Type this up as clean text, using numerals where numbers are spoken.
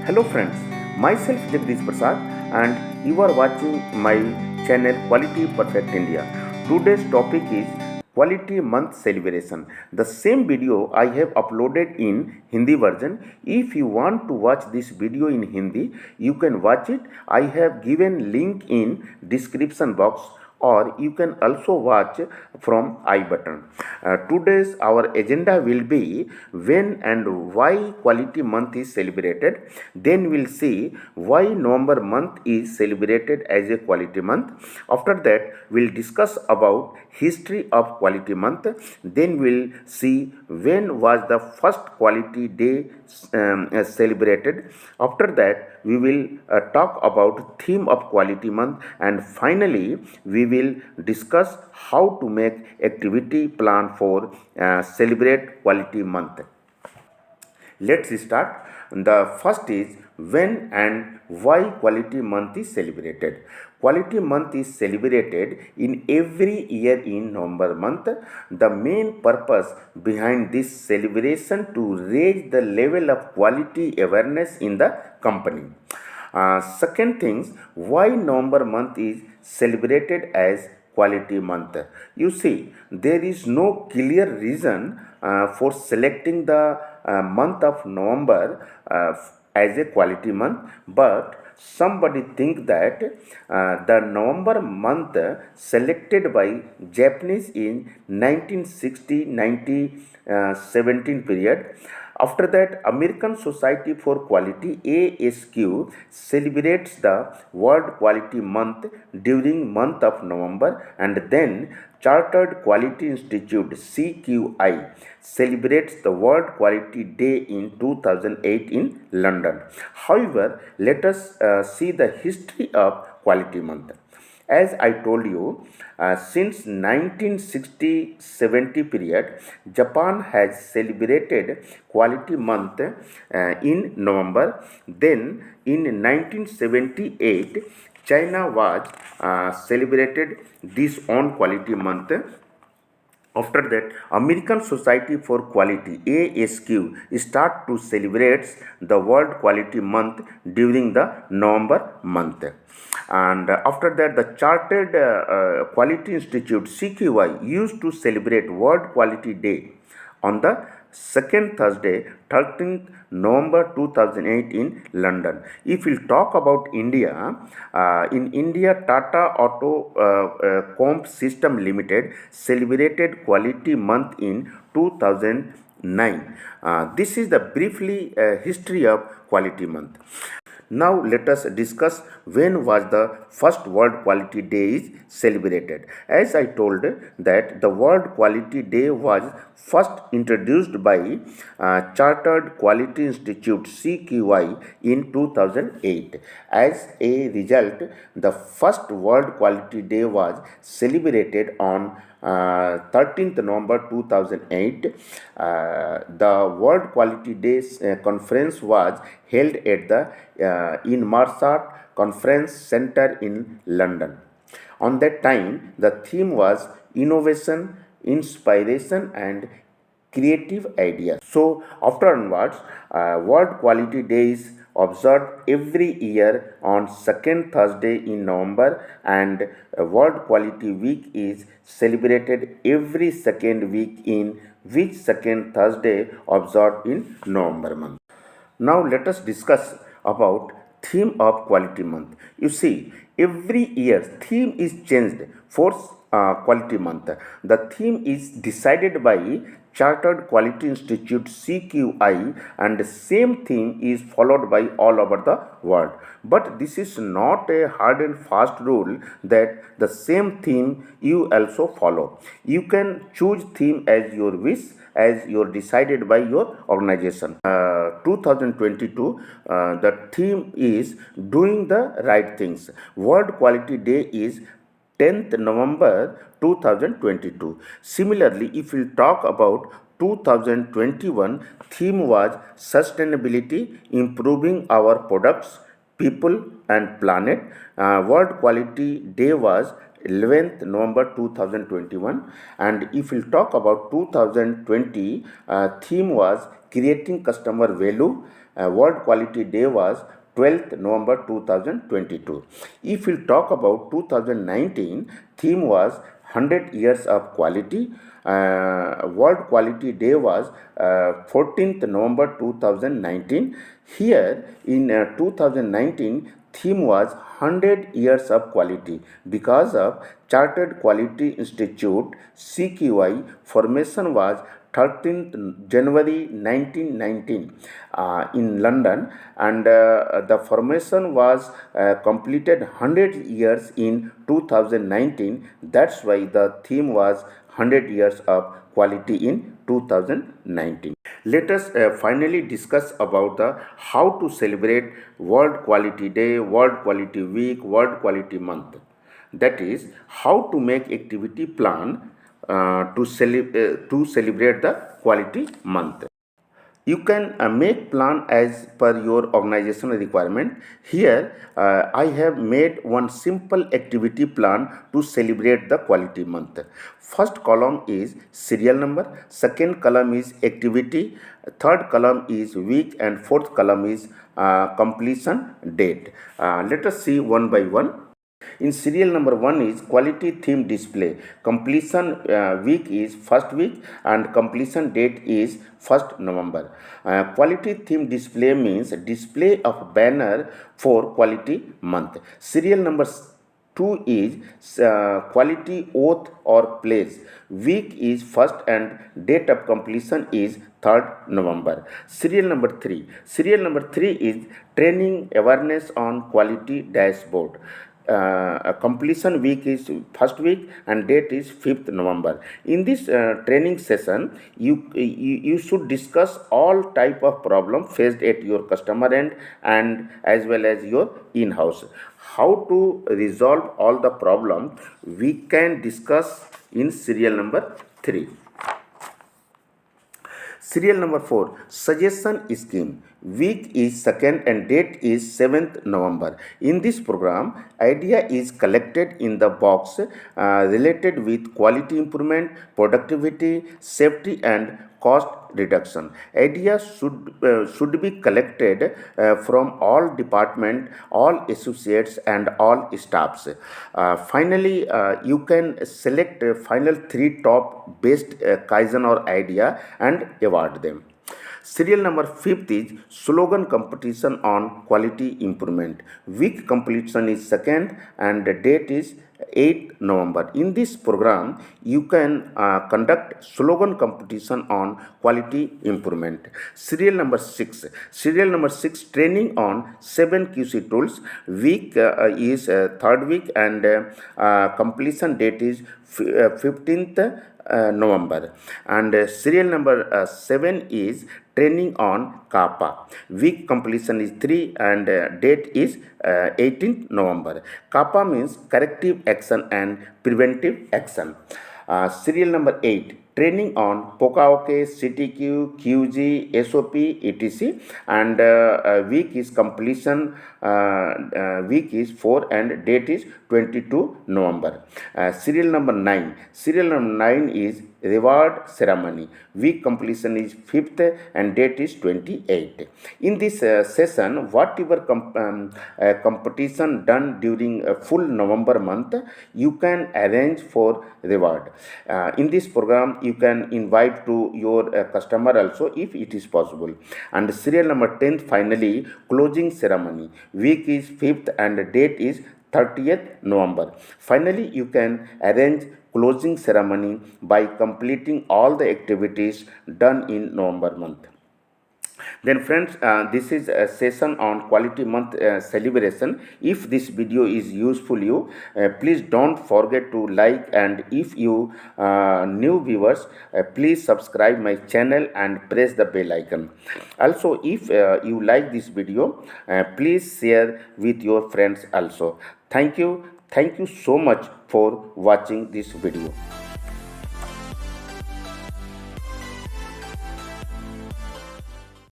Hello friends, myself Jagdish Prasad and you are watching my channel Quality Perfect India. Today's topic is Quality Month Celebration. The same video I have uploaded in Hindi version. If you want to watch this video in Hindi, you can watch it. I have given link in description box or you can also watch from I button. Today's our agenda will be when and why Quality Month is celebrated. Then we'll see why November month is celebrated as a Quality Month. After that, we'll discuss about history of Quality Month. Then we'll see when was the first Quality Day celebrated. After that, we will talk about theme of Quality Month, and finally we will discuss how to make activity plan for celebrate Quality Month. Let's start. The first is when and why Quality Month is celebrated. Quality Month is celebrated in every year in November month. The main purpose behind this celebration to raise the level of quality awareness in the company. Second things, why November month is celebrated as Quality Month. You see, there is no clear reason for selecting the month of November as a quality month, but somebody think that the November month selected by Japanese in 1960-1917 period. After that, American Society for Quality ASQ celebrates the World Quality Month during month of November, and then Chartered Quality Institute CQI celebrates the World Quality Day in 2008 in London. However, let us see the history of Quality Month. As I told you, since 1960-70 period, Japan has celebrated Quality Month in November. Then in 1978, China was celebrated this on Quality Month. After that, American Society for Quality ASQ start to celebrate the World Quality Month during the November month. And after that, the Chartered Quality Institute CQI used to celebrate World Quality Day on the second Thursday, 13th November 2008 in London. If we talk about India, in India, Tata Auto Comp System Limited celebrated Quality Month in 2009. This is the briefly history of Quality Month. Now let us discuss when was the first World Quality Day is celebrated. As I told that the World Quality Day was first introduced by Chartered Quality Institute CQI in 2008. As a result, the first World Quality Day was celebrated on 13th November 2008. The World Quality Days conference was held at the Inmarsat Conference Center in London. On that time, the theme was innovation, inspiration, and creative ideas. So, after onwards, World Quality Day is observed every year on second Thursday in November, and World Quality Week is celebrated every second week in which second Thursday observed in November month. Now let us discuss about theme of Quality Month. You see, every year theme is changed for Quality Month. The theme is decided by Chartered Quality Institute CQI, and the same theme is followed by all over the world. But this is not a hard and fast rule that the same theme you also follow. You can choose theme as your wish, as you're decided by your organization. 2022, the theme is doing the right things. World Quality Day is 10th November 2022. Similarly, if we talk about 2021, theme was sustainability, improving our products, people and planet. World Quality Day was 11th November 2021, and if we talk about 2020, theme was creating customer value, World Quality Day was 12th November 2022. If we talk about 2019, theme was 100 years of quality. World Quality Day was 14th November 2019. Here in 2019, theme was 100 years of quality because of Chartered Quality Institute CQI formation was 13th January 1919 in London, and the formation was completed 100 years in 2019. That's why the theme was 100 years of quality in 2019. Let us finally discuss about the how to celebrate World Quality Day, World Quality Week, World Quality Month. That is, how to make activity plan to celebrate the quality month. You can make plan as per your organizational requirement. Here I have made one simple activity plan to celebrate the quality month. First column is serial number, second column is activity, third column is week, and fourth column is completion date. Let us see one by one. In serial number 1 is quality theme display. Completion week is first week and completion date is 1st November. Quality theme display means display of banner for quality month. Serial number 2 is quality oath or pledge. Week is first and date of completion is 3rd November. Serial number 3. Serial number 3 is training awareness on quality dashboard. Completion week is first week and date is 5th November. In this training session, you should discuss all type of problem faced at your customer end and as well as your in-house. How to resolve all the problem we can discuss in serial number 3. Serial number 4, suggestion scheme. Week is 2nd and date is 7th November. In this program, idea is collected in the box related with quality improvement, productivity, safety and cost reduction. Ideas should be collected from all department, all associates and all staffs. Finally, you can select final 3 top best Kaizen or idea and award them. Serial number 5th is slogan competition on quality improvement. Week completion is 2nd and the date is 8th November. In this program, you can conduct slogan competition on quality improvement. Serial number 6. Serial number 6, training on 7 QC tools. Week is 3rd week and completion date is 15th November. And serial number 7 is training on CAPA. Week completion is 3 and date is 18th November. CAPA means corrective action and preventive action. Serial number 8, training on POCA-OK, CTQ, QG, SOP, etc. And week is completion, week is 4 and date is 22 November. Serial number 9. Serial number 9 is reward ceremony. Week completion is 5th and date is 28. In this session, whatever competition done during a full November month, you can arrange for reward. In this program, you can invite to your customer also if it is possible. And serial number 10, finally, closing ceremony. Week is 5th and date is 30th November. Finally, you can arrange closing ceremony by completing all the activities done in November month. Then friends, this is a session on quality month celebration. If this video is useful you, please don't forget to like, and if you new viewers, please subscribe my channel and press the bell icon. Also, if you like this video, please share with your friends also. Thank you so much for watching this video.